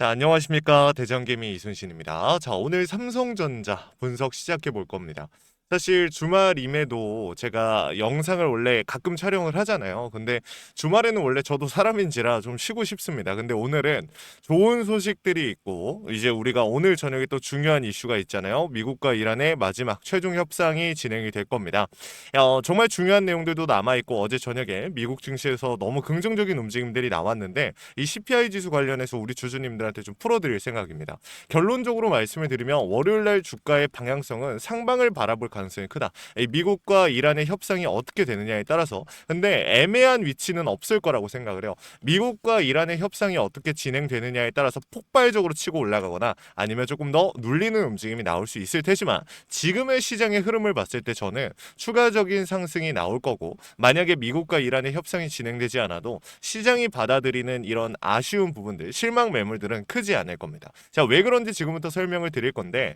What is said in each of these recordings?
자, 안녕하십니까. 대장개미 이순신입니다. 자, 오늘 삼성전자 분석 시작해 볼 겁니다. 사실 주말임에도 제가 영상을 원래 가끔 촬영을 하잖아요. 근데 주말에는 원래 저도 사람인지라 좀 쉬고 싶습니다. 근데 오늘은 좋은 소식들이 있고 이제 우리가 오늘 저녁에 또 중요한 이슈가 있잖아요. 미국과 이란의 마지막 최종 협상이 진행이 될 겁니다. 정말 중요한 내용들도 남아있고 어제 저녁에 미국 증시에서 너무 긍정적인 움직임들이 나왔는데 이 CPI 지수 관련해서 우리 주주님들한테 좀 풀어드릴 생각입니다. 결론적으로 말씀을 드리면 월요일날 주가의 방향성은 상방을 바라볼 가능성이 크다. 이 미국과 이란의 협상이 어떻게 되느냐에 따라서 근데 애매한 위치는 없을 거라고 생각을 해요. 미국과 이란의 협상이 어떻게 진행되느냐에 따라서 폭발적으로 치고 올라가거나 아니면 조금 더 눌리는 움직임이 나올 수 있을 테지만 지금의 시장의 흐름을 봤을 때 저는 추가적인 상승이 나올 거고 만약에 미국과 이란의 협상이 진행되지 않아도 시장이 받아들이는 이런 아쉬운 부분들, 실망 매물들은 크지 않을 겁니다. 자, 왜 그런지 지금부터 설명을 드릴 건데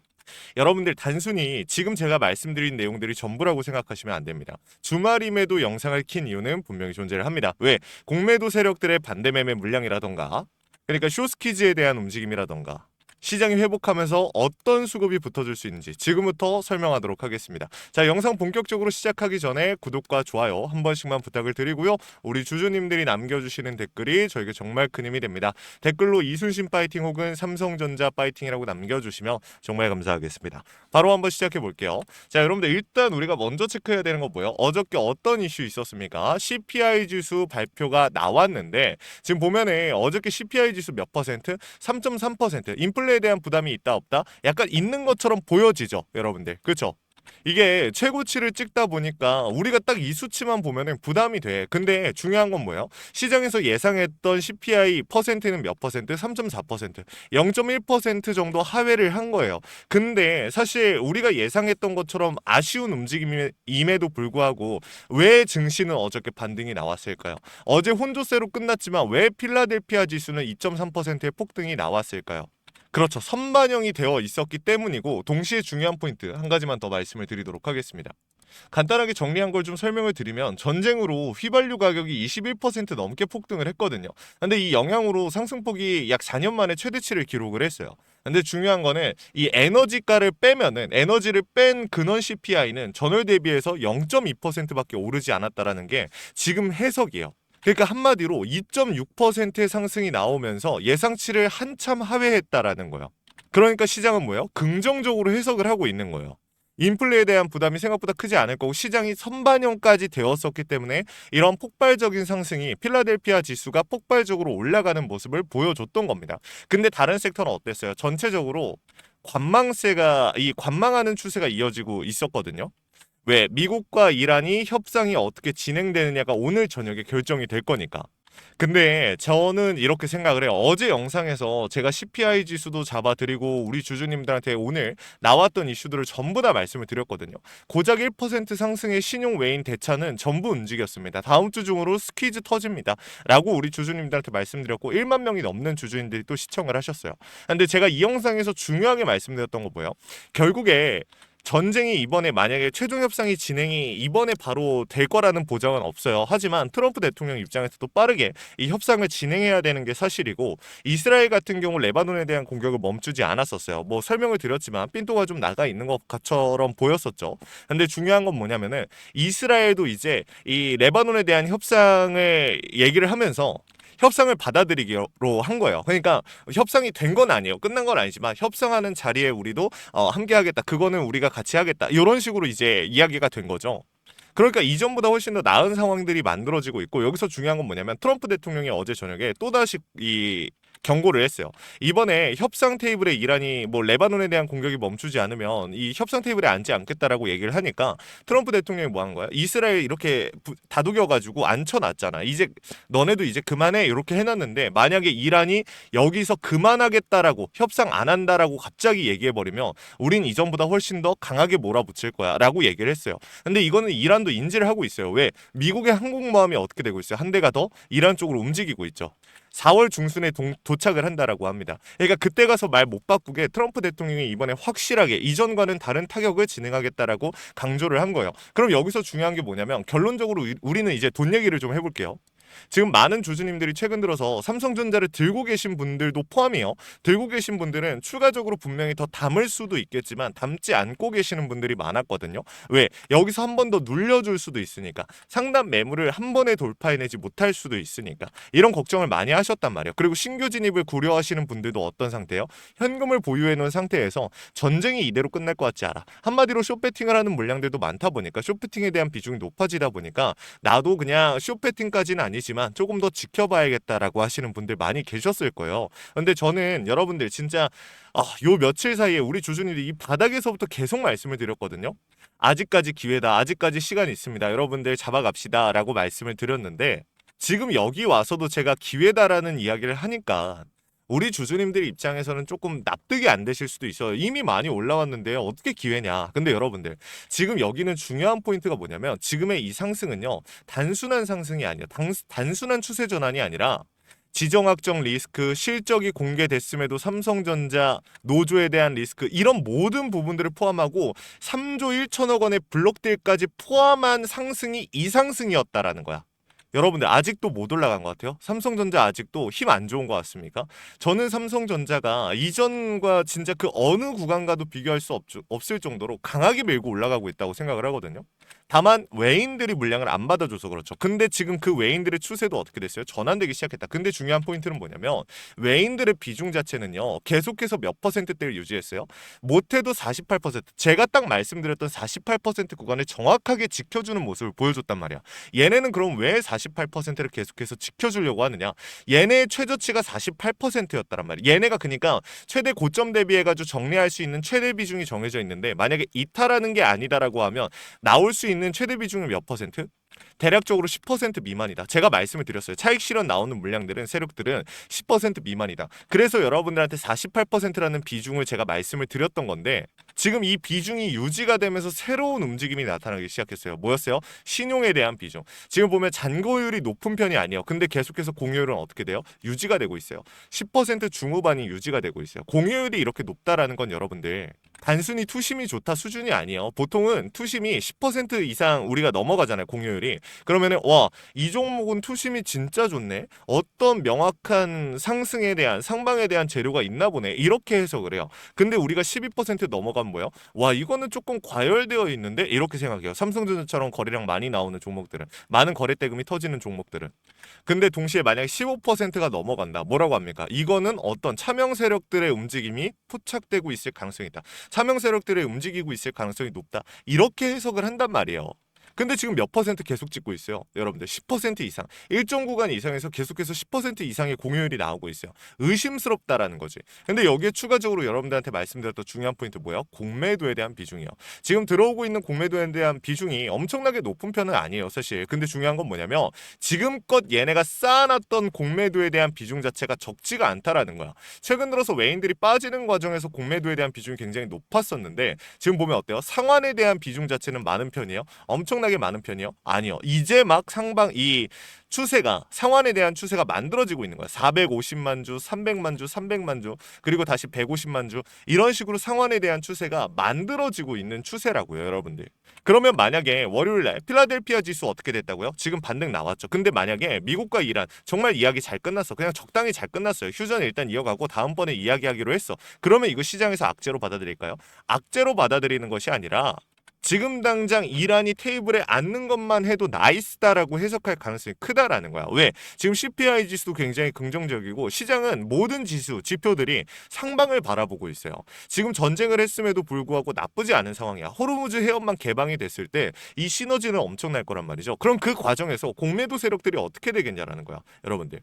여러분들 단순히 지금 제가 말씀드린 내용들이 전부라고 생각하시면 안 됩니다. 주말임에도 영상을 킨 이유는 분명히 존재를 합니다. 왜? 공매도 세력들의 반대 매매 물량이라던가 그러니까 쇼스키즈에 대한 움직임이라던가 시장이 회복하면서 어떤 수급이 붙어줄 수 있는지 지금부터 설명하도록 하겠습니다. 자, 영상 본격적으로 시작하기 전에 구독과 좋아요 한 번씩만 부탁을 드리고요. 우리 주주님들이 남겨주시는 댓글이 저에게 정말 큰 힘이 됩니다. 댓글로 이순신 파이팅 혹은 삼성전자 파이팅이라고 남겨주시면 정말 감사하겠습니다. 바로 한번 시작해 볼게요. 자, 여러분들 일단 우리가 먼저 체크해야 되는 거 뭐예요? 어저께 어떤 이슈 있었습니까? CPI 지수 발표가 나왔는데 지금 보면은 어저께 CPI 지수 몇 퍼센트? 3.3%. 인플레에 대한 부담이 있다 없다? 약간 있는 것처럼 보여지죠, 여러분들. 그렇죠? 이게 최고치를 찍다 보니까 우리가 딱 이 수치만 보면은 부담이 돼. 근데 중요한 건 뭐예요? 시장에서 예상했던 CPI 퍼센트는 몇 퍼센트? 3.4%. 0.1% 정도 하회를 한 거예요. 근데 사실 우리가 예상했던 것처럼 아쉬운 움직임임에도 불구하고 왜 증시는 어저께 반등이 나왔을까요? 어제 혼조세로 끝났지만 왜 필라델피아 지수는 2.3%의 폭등이 나왔을까요? 그렇죠. 선반영이 되어 있었기 때문이고 동시에 중요한 포인트 한 가지만 더 말씀을 드리도록 하겠습니다. 간단하게 정리한 걸 좀 설명을 드리면 전쟁으로 휘발유 가격이 21% 넘게 폭등을 했거든요. 근데 이 영향으로 상승폭이 약 4년 만에 최대치를 기록을 했어요. 근데 중요한 거는 이 에너지가를 빼면은 에너지를 뺀 근원 CPI는 전월 대비해서 0.2%밖에 오르지 않았다라는 게 지금 해석이에요. 그러니까 한마디로 2.6%의 상승이 나오면서 예상치를 한참 하회했다라는 거예요. 그러니까 시장은 뭐예요? 긍정적으로 해석을 하고 있는 거예요. 인플레에 대한 부담이 생각보다 크지 않을 거고 시장이 선반영까지 되었었기 때문에 이런 폭발적인 상승이 필라델피아 지수가 폭발적으로 올라가는 모습을 보여줬던 겁니다. 근데 다른 섹터는 어땠어요? 전체적으로 관망하는 추세가 이어지고 있었거든요. 왜? 미국과 이란이 협상이 어떻게 진행되느냐가 오늘 저녁에 결정이 될 거니까. 근데 저는 이렇게 생각을 해요. 어제 영상에서 제가 CPI 지수도 잡아드리고 우리 주주님들한테 오늘 나왔던 이슈들을 전부 다 말씀을 드렸거든요. 고작 1% 상승의 신용 외인 대차는 전부 움직였습니다. 다음 주 중으로 스퀴즈 터집니다. 라고 우리 주주님들한테 말씀드렸고 1만 명이 넘는 주주님들이 또 시청을 하셨어요. 근데 제가 이 영상에서 중요하게 말씀드렸던 거 뭐예요? 결국에 전쟁이 이번에 만약에 최종 협상이 진행이 이번에 바로 될 거라는 보장은 없어요. 하지만 트럼프 대통령 입장에서도 빠르게 이 협상을 진행해야 되는 게 사실이고 이스라엘 같은 경우 레바논에 대한 공격을 멈추지 않았었어요. 뭐 설명을 드렸지만 핀도가 좀 나가 있는 것처럼 보였었죠. 근데 중요한 건 뭐냐면은 이스라엘도 이제 이 레바논에 대한 협상을 얘기를 하면서 협상을 받아들이기로 한 거예요. 그러니까 협상이 된 건 아니에요. 끝난 건 아니지만 협상하는 자리에 우리도 함께 하겠다. 그거는 우리가 같이 하겠다. 이런 식으로 이제 이야기가 된 거죠. 그러니까 이전보다 훨씬 더 나은 상황들이 만들어지고 있고 여기서 중요한 건 뭐냐면 트럼프 대통령이 어제 저녁에 또다시 이 경고를 했어요. 이번에 협상 테이블에 이란이 뭐 레바논에 대한 공격이 멈추지 않으면 이 협상 테이블에 앉지 않겠다라고 얘기를 하니까 트럼프 대통령이 뭐 한 거야? 이스라엘 이렇게 다독여가지고 앉혀놨잖아. 이제 너네도 이제 그만해 이렇게 해놨는데 만약에 이란이 여기서 그만하겠다라고 협상 안 한다라고 갑자기 얘기해버리면 우린 이전보다 훨씬 더 강하게 몰아붙일 거야라고 얘기를 했어요. 근데 이거는 이란도 인지를 하고 있어요. 왜? 미국의 항공모함이 어떻게 되고 있어요? 한 대가 더 이란 쪽으로 움직이고 있죠. 4월 중순에 도착을 한다라고 합니다. 그러니까 그때 가서 말 못 바꾸게 트럼프 대통령이 이번에 확실하게 이전과는 다른 타격을 진행하겠다라고 강조를 한 거예요. 그럼 여기서 중요한 게 뭐냐면 결론적으로 우리는 이제 돈 얘기를 좀 해볼게요. 지금 많은 주주님들이 최근 들어서 삼성전자를 들고 계신 분들도 포함이요. 들고 계신 분들은 추가적으로 분명히 더 담을 수도 있겠지만 담지 않고 계시는 분들이 많았거든요. 왜? 여기서 한 번 더 눌려줄 수도 있으니까. 상단 매물을 한 번에 돌파해내지 못할 수도 있으니까. 이런 걱정을 많이 하셨단 말이에요. 그리고 신규 진입을 고려하시는 분들도 어떤 상태예요? 현금을 보유해 놓은 상태에서 전쟁이 이대로 끝날 것 같지 않아. 한마디로 숏배팅을 하는 물량들도 많다 보니까 숏배팅에 대한 비중이 높아지다 보니까 나도 그냥 숏배팅까지는 아니지만 조금 더 지켜봐야겠다라고 하시는 분들 많이 계셨을 거예요. 근데 저는 여러분들 진짜 요 며칠 사이에 우리 주주님들이 이 바닥에서부터 계속 말씀을 드렸거든요. 아직까지 기회다. 아직까지 시간이 있습니다. 여러분들 잡아갑시다. 라고 말씀을 드렸는데 지금 여기 와서도 제가 기회다라는 이야기를 하니까 우리 주주님들 입장에서는 조금 납득이 안 되실 수도 있어요. 이미 많이 올라왔는데요. 어떻게 기회냐. 근데 여러분들 지금 여기는 중요한 포인트가 뭐냐면 지금의 이 상승은요. 단순한 상승이 아니에요. 단순한 추세 전환이 아니라 지정학적 리스크, 실적이 공개됐음에도 삼성전자 노조에 대한 리스크 이런 모든 부분들을 포함하고 3조 1천억 원의 블록딜까지 포함한 상승이 이 상승이었다라는 거야. 여러분들 아직도 못 올라간 것 같아요. 삼성전자 아직도 힘 안 좋은 것 같습니까? 저는 삼성전자가 이전과 진짜 그 어느 구간과도 비교할 수 없을 정도로 강하게 밀고 올라가고 있다고 생각을 하거든요. 다만 외인들이 물량을 안 받아줘서 그렇죠. 근데 지금 그 외인들의 추세도 어떻게 됐어요? 전환되기 시작했다. 근데 중요한 포인트는 뭐냐면 외인들의 비중 자체는요. 계속해서 몇 퍼센트대를 유지했어요. 못해도 48%. 제가 딱 말씀드렸던 48% 구간을 정확하게 지켜주는 모습을 보여줬단 말이야. 얘네는 그럼 왜 48%를 계속해서 지켜주려고 하느냐? 얘네의 최저치가 48%였다란 말이야. 얘네가 그러니까 최대 고점 대비해가지고 정리할 수 있는 최대 비중이 정해져 있는데 만약에 이탈하는 게 아니다라고 하면 나올 수 있는 최대 비중이 몇 퍼센트? 대략적으로 10% 미만이다. 제가 말씀을 드렸어요. 차익 실현 나오는 물량들은 세력들은 10% 미만이다. 그래서 여러분들한테 48%라는 비중을 제가 말씀을 드렸던 건데 지금 이 비중이 유지가 되면서 새로운 움직임이 나타나기 시작했어요. 뭐였어요? 신용에 대한 비중. 지금 보면 잔고율이 높은 편이 아니에요. 근데 계속해서 공유율은 어떻게 돼요? 유지가 되고 있어요. 10% 중후반이 유지가 되고 있어요. 공유율이 이렇게 높다라는 건 여러분들 단순히 투심이 좋다 수준이 아니에요. 보통은 투심이 10% 이상 우리가 넘어가잖아요. 공유율이. 그러면은 와, 이 종목은 투심이 진짜 좋네. 어떤 명확한 상승에 대한 상방에 대한 재료가 있나 보네. 이렇게 해석을 해요. 근데 우리가 12% 넘어가면 뭐예요? 와, 이거는 조금 과열되어 있는데 이렇게 생각해요. 삼성전자처럼 거래량 많이 나오는 종목들은 많은 거래 대금이 터지는 종목들은. 근데 동시에 만약에 15%가 넘어간다. 뭐라고 합니까? 이거는 어떤 차명 세력들의 움직임이 포착되고 있을 가능성이 있다. 차명 세력들이 움직이고 있을 가능성이 높다. 이렇게 해석을 한단 말이에요. 근데 지금 몇 퍼센트 계속 찍고 있어요. 여러분들 10% 이상. 일정 구간 이상에서 계속해서 10% 이상의 공유율이 나오고 있어요. 의심스럽다라는 거지. 근데 여기에 추가적으로 여러분들한테 말씀드렸던 중요한 포인트 뭐예요? 공매도에 대한 비중이요. 지금 들어오고 있는 공매도에 대한 비중이 엄청나게 높은 편은 아니에요. 사실. 근데 중요한 건 뭐냐면 지금껏 얘네가 쌓아놨던 공매도에 대한 비중 자체가 적지가 않다라는 거야. 최근 들어서 외인들이 빠지는 과정에서 공매도에 대한 비중이 굉장히 높았었는데 지금 보면 어때요? 상환에 대한 비중 자체는 많은 편이에요. 엄청나게 많은 편이요? 아니요. 이제 막 상방 이 추세가 상환에 대한 추세가 만들어지고 있는 거야. 450만 주, 300만 주, 300만 주, 그리고 다시 150만 주 이런 식으로 상환에 대한 추세가 만들어지고 있는 추세라고요, 여러분들. 그러면 만약에 월요일 날 필라델피아 지수 어떻게 됐다고요? 지금 반등 나왔죠. 근데 만약에 미국과 이란 정말 이야기 잘 끝났어. 그냥 적당히 잘 끝났어요. 휴전 일단 이어가고 다음번에 이야기하기로 했어. 그러면 이거 시장에서 악재로 받아들일까요? 악재로 받아들이는 것이 아니라 지금 당장 이란이 테이블에 앉는 것만 해도 나이스다라고 해석할 가능성이 크다라는 거야. 왜? 지금 CPI 지수도 굉장히 긍정적이고 시장은 모든 지수, 지표들이 상방을 바라보고 있어요. 지금 전쟁을 했음에도 불구하고 나쁘지 않은 상황이야. 호르무즈 해협만 개방이 됐을 때 이 시너지는 엄청날 거란 말이죠. 그럼 그 과정에서 공매도 세력들이 어떻게 되겠냐라는 거야. 여러분들.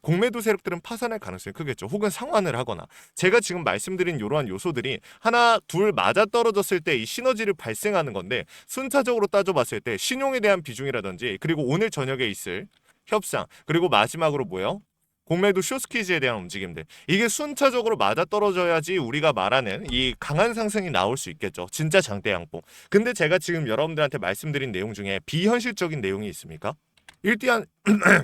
공매도 세력들은 파산할 가능성이 크겠죠. 혹은 상환을 하거나 제가 지금 말씀드린 이러한 요소들이 하나 둘 맞아 떨어졌을 때 이 시너지를 발생하는 건데 순차적으로 따져봤을 때 신용에 대한 비중이라든지 그리고 오늘 저녁에 있을 협상 그리고 마지막으로 뭐예요? 공매도 쇼스퀴즈에 대한 움직임들 이게 순차적으로 맞아 떨어져야지 우리가 말하는 이 강한 상승이 나올 수 있겠죠. 진짜 장대 양봉. 근데 제가 지금 여러분들한테 말씀드린 내용 중에 비현실적인 내용이 있습니까? 일단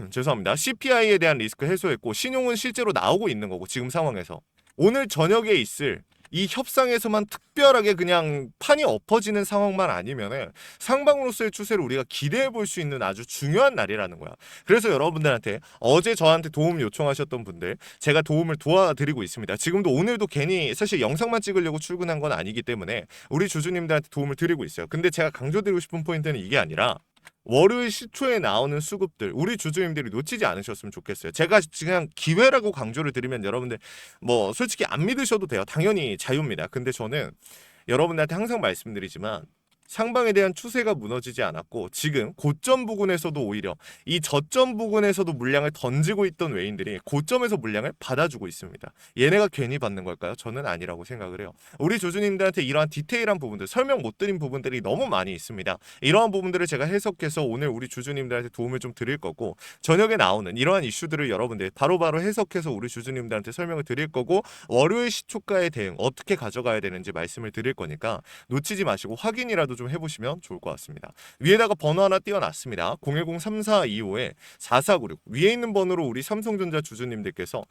죄송합니다. CPI에 대한 리스크 해소했고 신용은 실제로 나오고 있는 거고 지금 상황에서 오늘 저녁에 있을 이 협상에서만 특별하게 그냥 판이 엎어지는 상황만 아니면은 상방으로서의 추세를 우리가 기대해 볼 수 있는 아주 중요한 날이라는 거야. 그래서 여러분들한테 어제 저한테 도움 요청하셨던 분들 제가 도움을 도와드리고 있습니다. 지금도 오늘도 괜히 사실 영상만 찍으려고 출근한 건 아니기 때문에 우리 주주님들한테 도움을 드리고 있어요. 근데 제가 강조드리고 싶은 포인트는 이게 아니라 월요일 시초에 나오는 수급들 우리 주주님들이 놓치지 않으셨으면 좋겠어요. 제가 그냥 기회라고 강조를 드리면 여러분들 뭐 솔직히 안 믿으셔도 돼요. 당연히 자유입니다. 근데 저는 여러분들한테 항상 말씀드리지만 상방에 대한 추세가 무너지지 않았고 지금 고점 부근에서도 오히려 이 저점 부근에서도 물량을 던지고 있던 외인들이 고점에서 물량을 받아주고 있습니다. 얘네가 괜히 받는 걸까요? 저는 아니라고 생각을 해요. 우리 조주님들한테 이러한 디테일한 부분들 설명 못 드린 부분들이 너무 많이 있습니다. 이러한 부분들을 제가 해석해서 오늘 우리 주주님들한테 도움을 좀 드릴 거고 저녁에 나오는 이러한 이슈들을 여러분들 바로바로 해석해서 우리 주주님들한테 설명을 드릴 거고 월요일 시초가의 대응 어떻게 가져가야 되는지 말씀을 드릴 거니까 놓치지 마시고 확인이라도 좀 해보시면 좋을 것 같습니다. 위에다가 번호 하나 띄워놨습니다. 010-3425-4496 위에 있는 번호로 우리 삼성전자 주주님들께서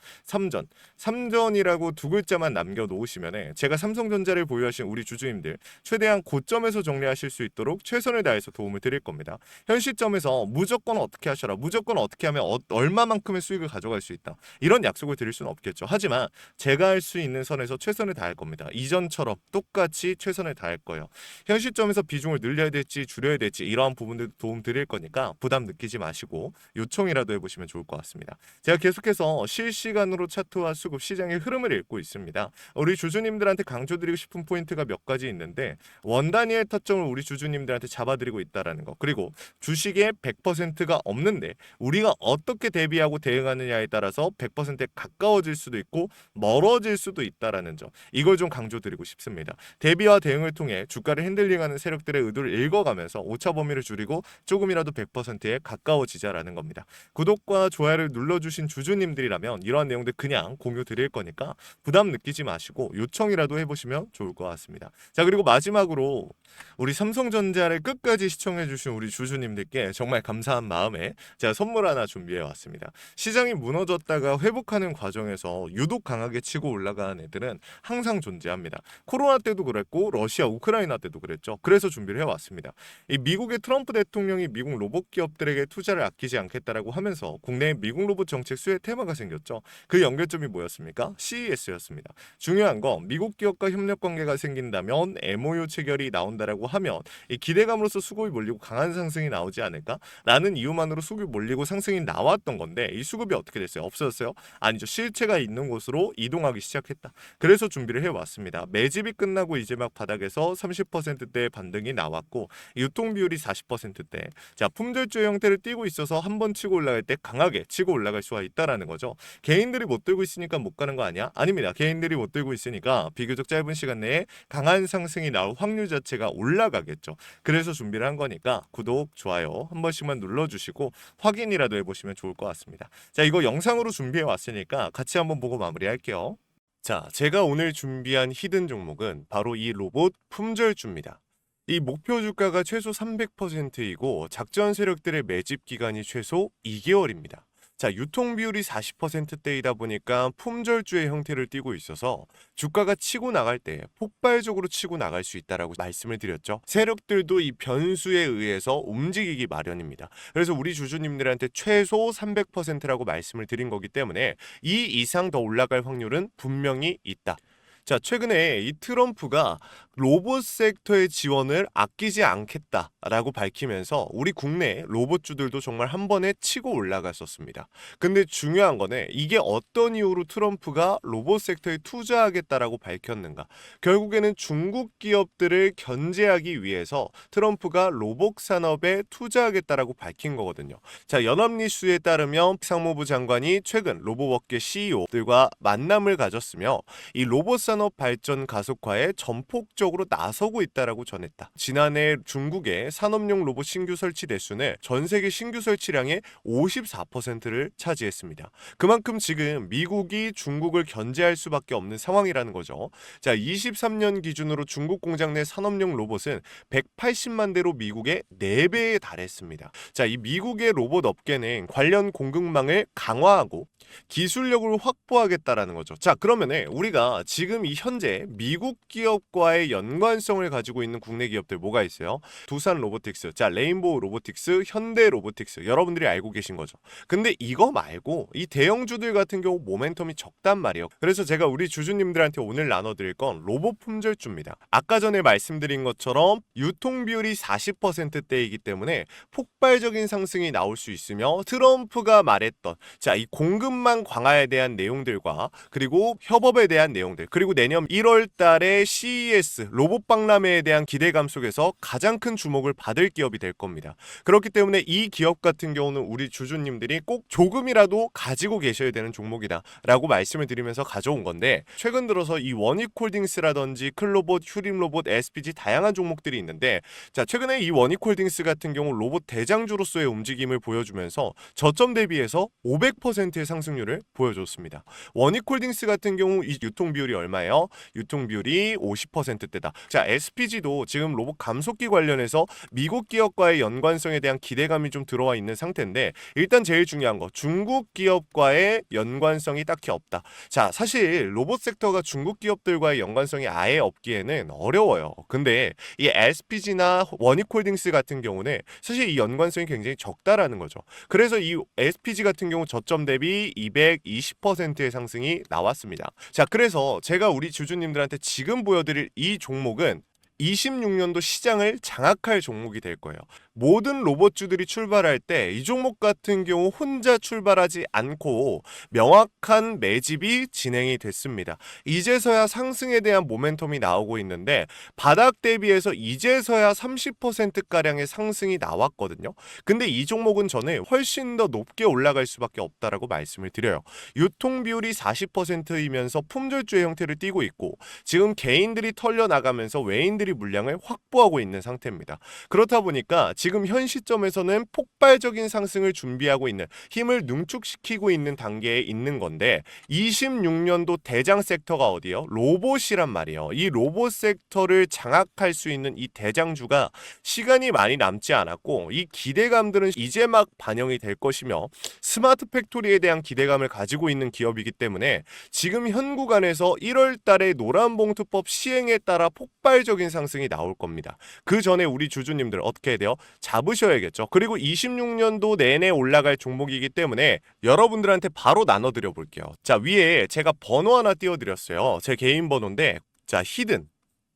삼전이라고 두 글자만 남겨놓으시면 제가 삼성전자를 보유하신 우리 주주님들 최대한 고점에서 정리하실 수 있도록 최선을 다해서 도움을 드릴 겁니다. 현 시점에서 무조건 어떻게 하셔라 무조건 어떻게 하면 얼마만큼의 수익을 가져갈 수 있다 이런 약속을 드릴 수는 없겠죠. 하지만 제가 할 수 있는 선에서 최선을 다할 겁니다. 이전처럼 똑같이 최선을 다할 거예요. 현 시점에서 비중을 늘려야 될지 줄여야 될지 이러한 부분들도 도움 드릴 거니까 부담 느끼지 마시고 요청이라도 해보시면 좋을 것 같습니다. 제가 계속해서 실시간으로 차트와 수급 시장의 흐름을 읽고 있습니다. 우리 주주님들한테 강조드리고 싶은 포인트가 몇 가지 있는데 원 단위의 타점을 우리 주주님들한테 잡아드리고 있다라는 거 그리고 주식에 100%가 없는데 우리가 어떻게 대비하고 대응하느냐에 따라서 100%에 가까워질 수도 있고 멀어질 수도 있다라는 점 이걸 좀 강조드리고 싶습니다. 대비와 대응을 통해 주가를 핸들링하는 세력들의 의도를 읽어가면서 오차 범위를 줄이고 조금이라도 100%에 가까워지자라는 겁니다. 구독과 좋아요를 눌러주신 주주님들이라면 이러한 내용들 그냥 공유 드릴 거니까 부담 느끼지 마시고 요청이라도 해보시면 좋을 것 같습니다. 자 그리고 마지막으로 우리 삼성전자를 끝까지 시청해주신 우리 주주님들께 정말 감사한 마음에 제가 선물 하나 준비해 왔습니다. 시장이 무너졌다가 회복하는 과정에서 유독 강하게 치고 올라가는 애들은 항상 존재합니다. 코로나 때도 그랬고 러시아 우크라이나 때도 그랬죠. 그래서 준비를 해왔습니다. 이 미국의 트럼프 대통령이 미국 로봇 기업들에게 투자를 아끼지 않겠다라고 하면서 국내 미국 로봇 정책 수혜 테마가 생겼죠. 그 연결점이 뭐였습니까? CES였습니다. 중요한 건 미국 기업과 협력 관계가 생긴다면 MOU 체결이 나온다라고 하면 이 기대감으로써 수급이 몰리고 강한 상승이 나오지 않을까라는 이유만으로 수급이 몰리고 상승이 나왔던 건데 이 수급이 어떻게 됐어요? 없어졌어요? 아니죠. 실체가 있는 곳으로 이동하기 시작했다. 그래서 준비를 해왔습니다. 매집이 끝나고 이제 막 바닥에서 30%대의 반등이 나왔고 유통 비율이 40%대. 자 품절주의 형태를 띠고 있어서 한번 치고 올라갈 때 강하게 치고 올라갈 수가 있다라는 거죠. 개인들이 못 들고 있으니까 못 가는 거 아니야? 아닙니다. 개인들이 못 들고 있으니까 비교적 짧은 시간 내에 강한 상승이 나올 확률 자체가 올라가겠죠. 그래서 준비를 한 거니까 구독, 좋아요 한 번씩만 눌러주시고 확인이라도 해보시면 좋을 것 같습니다. 자 이거 영상으로 준비해 왔으니까 같이 한번 보고 마무리할게요. 자, 제가 오늘 준비한 히든 종목은 바로 이 로봇 품절주입니다. 이 목표 주가가 최소 300%이고 작전 세력들의 매집 기간이 최소 2개월입니다. 자, 유통 비율이 40%대이다 보니까 품절주의 형태를 띠고 있어서 주가가 치고 나갈 때 폭발적으로 치고 나갈 수 있다라고 말씀을 드렸죠. 세력들도 이 변수에 의해서 움직이기 마련입니다. 그래서 우리 주주님들한테 최소 300%라고 말씀을 드린 거기 때문에 이 이상 더 올라갈 확률은 분명히 있다. 자, 최근에 이 트럼프가 로봇 섹터의 지원을 아끼지 않겠다라고 밝히면서 우리 국내 로봇주들도 정말 한 번에 치고 올라갔었습니다. 근데 중요한 거는 이게 어떤 이유로 트럼프가 로봇 섹터에 투자하겠다라고 밝혔는가? 결국에는 중국 기업들을 견제하기 위해서 트럼프가 로봇 산업에 투자하겠다라고 밝힌 거거든요. 자, 연합뉴스에 따르면 상무부 장관이 최근 로봇업계 CEO들과 만남을 가졌으며 이 로봇 산업 발전 가속화에 전폭적으로 본격적으로 나서고 있다라고 전했다. 지난해 중국의 산업용 로봇 신규 설치 대수는 전 세계 신규 설치량의 54%를 차지했습니다. 그만큼 지금 미국이 중국을 견제할 수밖에 없는 상황이라는 거죠. 자, 23년 기준으로 중국 공장 내 산업용 로봇은 180만 대로 미국의 4배에 달했습니다. 자, 이 미국의 로봇 업계는 관련 공급망을 강화하고 기술력을 확보하겠다라는 거죠. 자, 그러면은 우리가 지금 이 현재 미국 기업과의 연관성을 가지고 있는 국내 기업들 뭐가 있어요? 두산 로보틱스, 자, 레인보우 로보틱스, 현대 로보틱스, 여러분들이 알고 계신 거죠. 근데 이거 말고 이 대형주들 같은 경우 모멘텀이 적단 말이에요. 그래서 제가 우리 주주님들한테 오늘 나눠드릴 건 로봇 품절주입니다. 아까 전에 말씀드린 것처럼 유통 비율이 40%대이기 때문에 폭발적인 상승이 나올 수 있으며, 트럼프가 말했던 이 공급망 강화에 대한 내용들과 그리고 협업에 대한 내용들, 그리고 내년 1월 달에 CES 로봇 박람회에 대한 기대감 속에서 가장 큰 주목을 받을 기업이 될 겁니다. 그렇기 때문에 이 기업 같은 경우는 우리 주주님들이 꼭 조금이라도 가지고 계셔야 되는 종목이다 라고 말씀을 드리면서 가져온 건데, 최근 들어서 이 원익홀딩스라든지 클로봇, 휴림로봇, SPG 다양한 종목들이 있는데, 자, 최근에 이 원익홀딩스 같은 경우 로봇 대장주로서의 움직임을 보여주면서 저점 대비해서 500%의 상승률을 보여줬습니다. 원익홀딩스 같은 경우 이 유통 비율이 얼마예요? 유통 비율이 50%대다. 자, SPG도 지금 로봇 감속기 관련해서 미국 기업과의 연관성에 대한 기대감이 좀 들어와 있는 상태인데, 일단 제일 중요한 거, 중국 기업과의 연관성이 딱히 없다. 자, 사실 로봇 섹터가 중국 기업들과의 연관성이 아예 없기에는 어려워요. 근데 이 SPG나 원익홀딩스 같은 경우는 사실 이 연관성이 굉장히 적다라는 거죠. 그래서 이 SPG 같은 경우 저점 대비 220%의 상승이 나왔습니다. 자, 그래서 제가 우리 주주님들한테 지금 보여드릴 이 종목은 26년도 시장을 장악할 종목이 될 거예요. 모든 로봇주들이 출발할 때 이 종목 같은 경우 혼자 출발하지 않고 명확한 매집이 진행이 됐습니다. 이제서야 상승에 대한 모멘텀이 나오고 있는데, 바닥 대비해서 이제서야 30%가량의 상승이 나왔거든요. 근데 이 종목은 저는 훨씬 더 높게 올라갈 수밖에 없다라고 말씀을 드려요. 유통 비율이 40%이면서 품절주의 형태를 띠고 있고, 지금 개인들이 털려나가면서 외인들이 물량을 확보하고 있는 상태입니다. 그렇다 보니까 지금 현 시점에서는 폭발적인 상승을 준비하고 있는, 힘을 능축시키고 있는 단계에 있는 건데, 26년도 대장 섹터가 어디요? 로봇이란 말이에요. 이 로봇 섹터를 장악할 수 있는 이 대장주가 시간이 많이 남지 않았고, 이 기대감들은 이제 막 반영이 될 것이며, 스마트 팩토리에 대한 기대감을 가지고 있는 기업이기 때문에 지금 현 구간에서 1월 달에 노란봉투법 시행에 따라 폭발적인 상승이 나올 겁니다. 그 전에 우리 주주님들 어떻게 해야 돼요? 잡으셔야겠죠. 그리고 26년도 내내 올라갈 종목이기 때문에 여러분들한테 바로 나눠드려 볼게요. 자, 위에 제가 번호 하나 띄워드렸어요. 제 개인 번호인데, 자,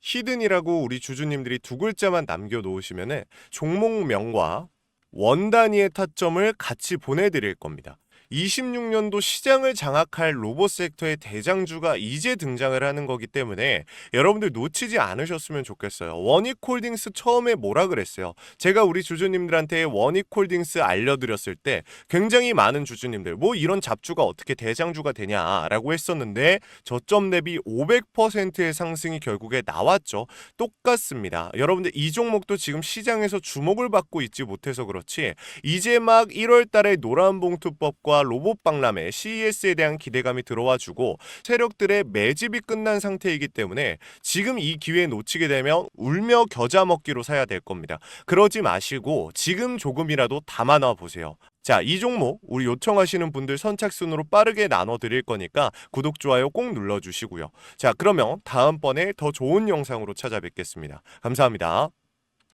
히든이라고 우리 주주님들이 두 글자만 남겨놓으시면은 종목명과 원 단위의 타점을 같이 보내드릴 겁니다. 26년도 시장을 장악할 로봇 섹터의 대장주가 이제 등장을 하는 거기 때문에 여러분들 놓치지 않으셨으면 좋겠어요. 원익홀딩스 처음에 뭐라 그랬어요? 제가 우리 주주님들한테 원익홀딩스 알려드렸을 때 굉장히 많은 주주님들 뭐 이런 잡주가 어떻게 대장주가 되냐라고 했었는데, 저점 대비 500%의 상승이 결국에 나왔죠. 똑같습니다. 여러분들 이 종목도 지금 시장에서 주목을 받고 있지 못해서 그렇지, 이제 막 1월 달에 노란봉투법과 로봇 박람회 CES에 대한 기대감이 들어와주고 세력들의 매집이 끝난 상태이기 때문에 지금 이 기회 놓치게 되면 울며 겨자 먹기로 사야 될 겁니다. 그러지 마시고 지금 조금이라도 담아놔 보세요. 자, 이 종목 우리 요청하시는 분들 선착순으로 빠르게 나눠드릴 거니까 구독, 좋아요 꼭 눌러주시고요. 자, 그러면 다음번에 더 좋은 영상으로 찾아뵙겠습니다. 감사합니다.